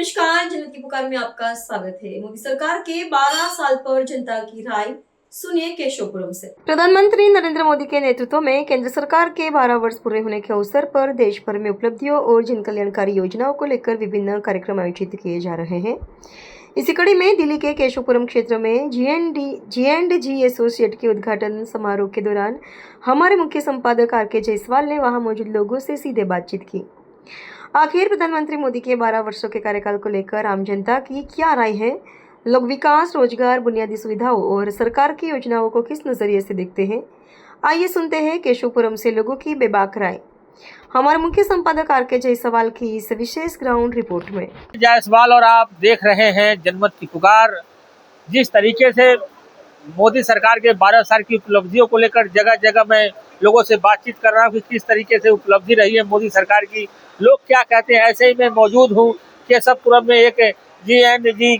नमस्कार, जनता की पुकार में आपका स्वागत है। मोदी सरकार के 12 साल पर जनता की राय सुनिए केशवपुरम से। प्रधानमंत्री नरेंद्र मोदी के नेतृत्व में केंद्र सरकार के 12 वर्ष पूरे होने के अवसर पर देश भर में उपलब्धियों और जन कल्याणकारी योजनाओं को लेकर विभिन्न कार्यक्रम आयोजित किए जा रहे हैं। इसी कड़ी में दिल्ली के केशवपुरम क्षेत्र में जी एसोसिएट के उद्घाटन समारोह के दौरान हमारे मुख्य संपादक आर के जायसवाल ने वहां मौजूद लोगों से सीधे बातचीत की। आखिर प्रधानमंत्री मोदी के 12 वर्षों के कार्यकाल को लेकर आम जनता की क्या राय है, लोग विकास, रोजगार, बुनियादी सुविधाओं और सरकार की योजनाओं को किस नजरिए से देखते हैं, आइए सुनते हैं केशवपुरम से लोगों की बेबाक राय। हमारे मुख्य संपादक आर के जायसवाल की इस विशेष ग्राउंड रिपोर्ट में। जायसवाल और आप देख रहे हैं जनमत की पुकार। जिस तरीके से मोदी सरकार के 12 साल की उपलब्धियों को लेकर जगह जगह मैं लोगों से बातचीत कर रहा हूँ कि किस तरीके से उपलब्धि रही है मोदी सरकार की, लोग क्या कहते हैं। ऐसे ही मैं मौजूद हूँ केशवपुरम में, एक जी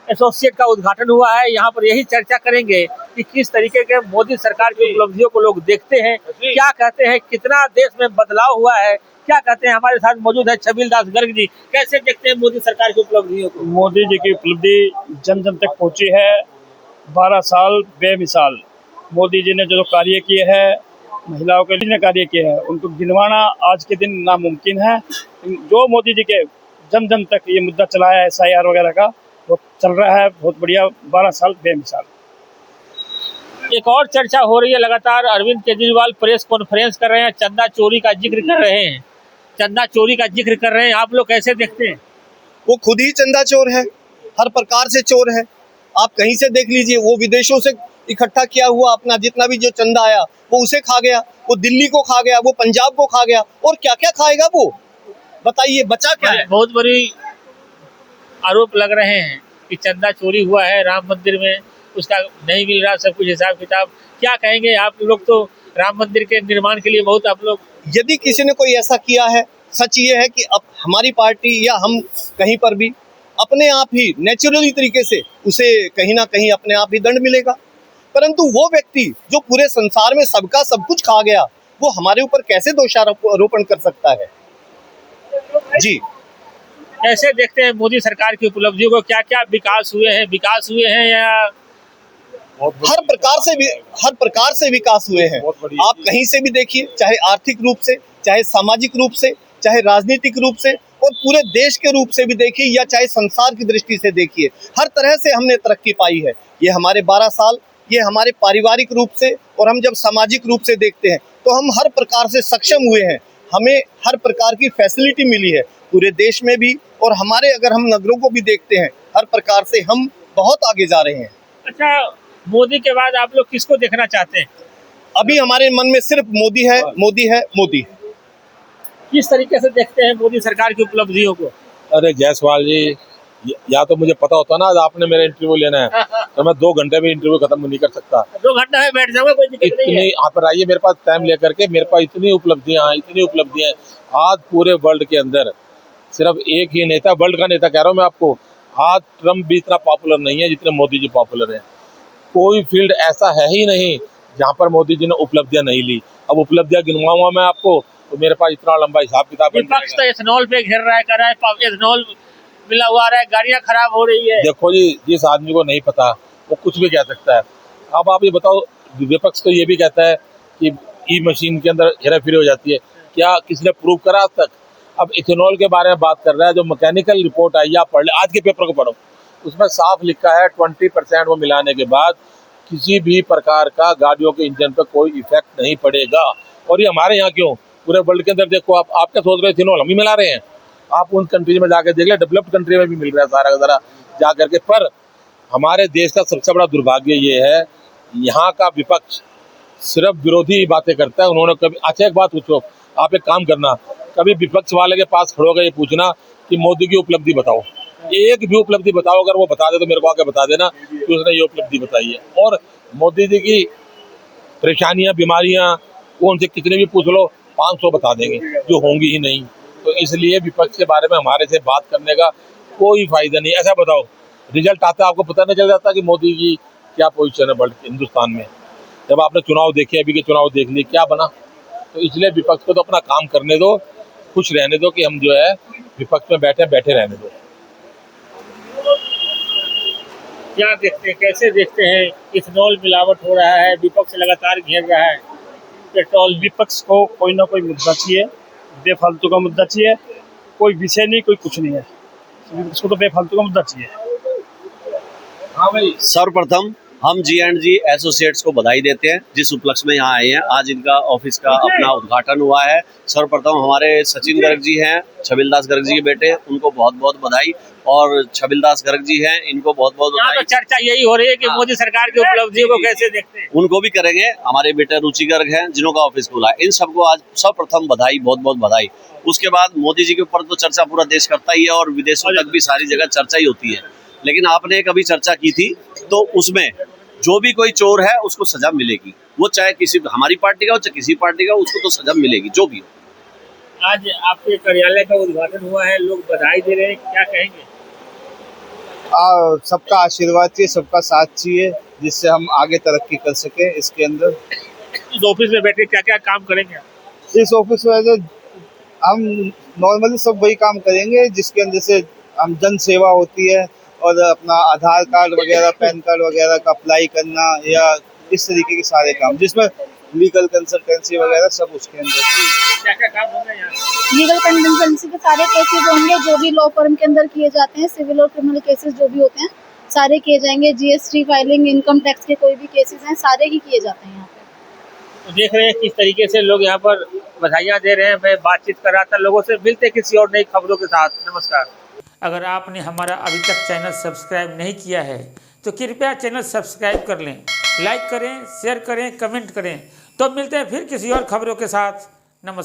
एसोसिएट का उद्घाटन हुआ है। यहाँ पर यही चर्चा करेंगे कि किस तरीके के मोदी सरकार की उपलब्धियों को लोग देखते हैं, क्या कहते हैं, कितना देश में बदलाव हुआ है, क्या कहते हैं। हमारे साथ मौजूद है छबिल दास गर्ग जी। कैसे देखते हैं मोदी सरकार की उपलब्धियों को? मोदी जी की उपलब्धि जन जन तक पहुंची है। 12 साल बेमिसाल मोदी जी ने जो कार्य किए हैं, महिलाओं के लिए कार्य किए हैं, उनको गिनवाना आज के दिन नामुमकिन है। जो मोदी जी के जन जन तक ये मुद्दा चलाया है SIR वगैरह का, वो चल रहा है बहुत बढ़िया। 12 साल बेमिसाल। एक और चर्चा हो रही है लगातार, अरविंद केजरीवाल प्रेस कॉन्फ्रेंस कर रहे हैं, चंदा चोरी का जिक्र कर रहे हैं, चंदा चोरी का जिक्र कर रहे हैं। आप लोग कैसे देखते हैं? वो खुद ही चंदा चोर है, हर प्रकार से चोर है। आप कहीं से देख लीजिए, वो विदेशों से इकट्ठा किया हुआ अपना जितना भी जो चंदा आया वो उसे खा गया, वो दिल्ली को खा गया, वो पंजाब को खा गया, और क्या क्या खाएगा वो, बताइए बचा क्या है? बहुत बड़ी आरोप लग रहे हैं कि चंदा चोरी हुआ है राम मंदिर में, उसका नहीं मिल रहा सब कुछ हिसाब किताब। क्या कहेंगे आप लोग? तो राम मंदिर के निर्माण के लिए बहुत आप लोग, यदि किसी ने कोई ऐसा किया है, सच ये है कि अब हमारी पार्टी या हम कहीं पर भी अपने आप ही नेचुरली तरीके से उसे कहीं ना कहीं अपने आप ही दंड मिलेगा। परंतु वो व्यक्ति जो पूरे संसार में सबका सब कुछ खा गया, वो हमारे ऊपर कैसे दोषारोपण कर सकता है? जी, कैसे देखते हैं मोदी सरकार की उपलब्धियों को? क्या क्या विकास हुए हैं या हर प्रकार से विकास हुए हैं। आप कहीं से भी देखिए, चाहे आर्थिक रूप से, चाहे सामाजिक रूप से, चाहे राजनीतिक रूप से, और पूरे देश के रूप से भी देखिए, या चाहे संसार की दृष्टि से देखिए, हर तरह से हमने तरक्की पाई है। ये हमारे 12 साल, ये हमारे पारिवारिक रूप से, और हम जब सामाजिक रूप से देखते हैं तो हम हर प्रकार से सक्षम हुए हैं। हमें हर प्रकार की फैसिलिटी मिली है पूरे देश में भी, और हमारे अगर हम नगरों को भी देखते हैं, हर प्रकार से हम बहुत आगे जा रहे हैं। अच्छा, मोदी के बाद आप लोग किसको देखना चाहते हैं? अभी हमारे मन में सिर्फ मोदी है, मोदी है, मोदी। किस तरीके से देखते हैं मोदी सरकार की उपलब्धियों को? अरे जायसवाल जी, या तो मुझे पता होता ना आपने मेरा इंटरव्यू लेना है तो मैं 2 घंटे में इंटरव्यू खत्म नहीं कर सकता। 2 घंटे में बैठ जाऊंगा, कोई दिक्कत नहीं है। आप आइए मेरे पास टाइम लेकर के, मेरे पास इतनी उपलब्धियां आज पूरे वर्ल्ड के अंदर सिर्फ एक ही नेता, वर्ल्ड का नेता कह रहा हूँ मैं आपको, आज ट्रम्प भी इतना पॉपुलर नहीं है जितने मोदी जी पॉपुलर है। कोई फील्ड ऐसा है ही नहीं जहाँ पर मोदी जी ने उपलब्धियां नहीं ली। अब उपलब्धियां गिनवाऊंगा मैं आपको तो मेरे पास इतना लंबा हिसाब किताब है। विपक्ष तो एथेनॉल पे घेर रहा है, कर रहा है एथेनॉल मिला हुआ रहा है, गाड़ियां खराब हो रही है। देखो जी, जिस आदमी को नहीं पता वो कुछ भी कह सकता है। अब आप ये बताओ, विपक्ष तो ये भी कहता है कि ई मशीन के अंदर हेरा फेरी हो जाती है, क्या किसी ने प्रूव करा आज तक? अब इथेनॉल के बारे में बात कर रहा है, जो मैकेनिकल रिपोर्ट आई आप पढ़ ले, आज के पेपर को पढ़ो, उसमें साफ लिखा है 20% वो मिलाने के बाद किसी भी प्रकार का गाड़ियों के इंजन पर कोई इफेक्ट नहीं पड़ेगा। और ये हमारे यहाँ क्यों, पूरे वर्ल्ड के अंदर देखो, आप क्या सोच रहे हैं इथेनॉल हम ही मिला रहे हैं? आप उन कंट्रीज में जाकर देख ले, डेवलप्ड कंट्री में भी मिल रहा है सारा का सारा जा करके। पर हमारे देश का सबसे बड़ा दुर्भाग्य ये है, यहाँ का विपक्ष सिर्फ विरोधी बातें करता है। उन्होंने कभी, अच्छा एक बात पूछो, आप एक काम करना, कभी विपक्ष वाले के पास खड़ो गए ये पूछना कि मोदी की उपलब्धि बताओ, एक भी उपलब्धि बताओ। अगर वो बता दे तो मेरे को आके बता देना कि उसने ये उपलब्धि बताई है। और मोदी जी की परेशानियां, बीमारियां, वो उनसे कितने भी पूछ लो 500 बता देंगे, जो होंगी ही नहीं। तो इसलिए विपक्ष के बारे में हमारे से बात करने का कोई फायदा नहीं। ऐसा बताओ, रिजल्ट आता है आपको पता नहीं चल जाता कि मोदी की क्या पोजीशन है वर्ल्ड हिंदुस्तान में? जब आपने चुनाव देखे, अभी के चुनाव देख लिए, क्या बना? तो इसलिए विपक्ष को तो अपना काम करने दो, खुश रहने दो कि हम जो है विपक्ष में बैठे रहने दो। क्या देखते हैं, कैसे देखते हैं? इथेनॉल मिलावट हो रहा है, विपक्ष लगातार घेर रहा है, पेट्रोल। विपक्ष को कोई ना कोई मुद्दा चाहिए, बेफालतू का मुद्दा चाहिए, कोई विषय नहीं, कोई कुछ नहीं है, विपक्ष को तो बेफालतू का मुद्दा चाहिए। हाँ भाई, सर्वप्रथम हम G&G एसोसिएट्स को बधाई देते हैं जिस उपलक्ष्य में यहाँ आए हैं। आज इनका ऑफिस का अपना उद्घाटन हुआ है। सर्वप्रथम हमारे सचिन गर्ग जी हैं, छबिलदास गर्ग जी के बेटे, उनको बहुत बहुत बधाई। और छबिलदास गर्ग जी हैं, इनको बहुत बहुत यहाँ तो बधाई। चर्चा यही हो रही है कि मोदी सरकार की उपलब्धियों को कैसे देखते हैं? उनको भी करेंगे। हमारे बेटे रुचि गर्ग हैं जिन्हों का ऑफिस खुला है, इन सबको आज सर्वप्रथम बधाई, बहुत बहुत बधाई। उसके बाद मोदी जी के ऊपर तो चर्चा पूरा देश करता ही है और विदेशों तक भी सारी जगह चर्चा ही होती है। लेकिन आपने एक अभी चर्चा की थी, तो उसमें जो भी कोई चोर है उसको सजा मिलेगी, वो चाहे किसी हमारी पार्टी का हो चाहे किसी पार्टी का, उसको तो सजा मिलेगी जो भी हो। आज आपके कार्यालय का उद्घाटन हुआ है, लोग बधाई दे रहे हैं, क्या कहेंगे? सबका आशीर्वाद चाहिए, सबका साथ चाहिए, जिससे हम आगे तरक्की कर सके। इसके अंदर इस ऑफिस में बैठे क्या क्या काम करेंगे? इस ऑफिस में जो हम नॉर्मली सब वही काम करेंगे जिसके अंदर से हम जन सेवा होती है और अपना आधार कार्ड वगैरह, पैन कार्ड वगैरह का अप्लाई करना या इस तरीके के सारे काम, जिसमें लीगल कंसल्टेंसी वगैरह सब उसके अंदर। क्या क्या काम होंगे यहाँ? लीगल कंसल्टेंसी के सारे केसेस होंगे जो भी लॉ फर्म के अंदर किए जाते हैं, सिविल और क्रिमिनल केसेस जो भी होते हैं सारे किए जाएंगे। GST फाइलिंग, इनकम टैक्स के कोई भी केसेस हैं सारे ही किए जाते हैं यहाँ पे। तो देख रहे हैं किस तरीके से लोग यहाँ पर बधाइयाँ दे रहे हैं। मैं बातचीत कर रहा था लोगों से, मिलते किसी और नई खबरों के साथ। नमस्कार। अगर आपने हमारा अभी तक चैनल सब्सक्राइब नहीं किया है तो कृपया चैनल सब्सक्राइब कर लें, लाइक करें, शेयर करें, कमेंट करें। तो मिलते हैं फिर किसी और खबरों के साथ। नमस्कार।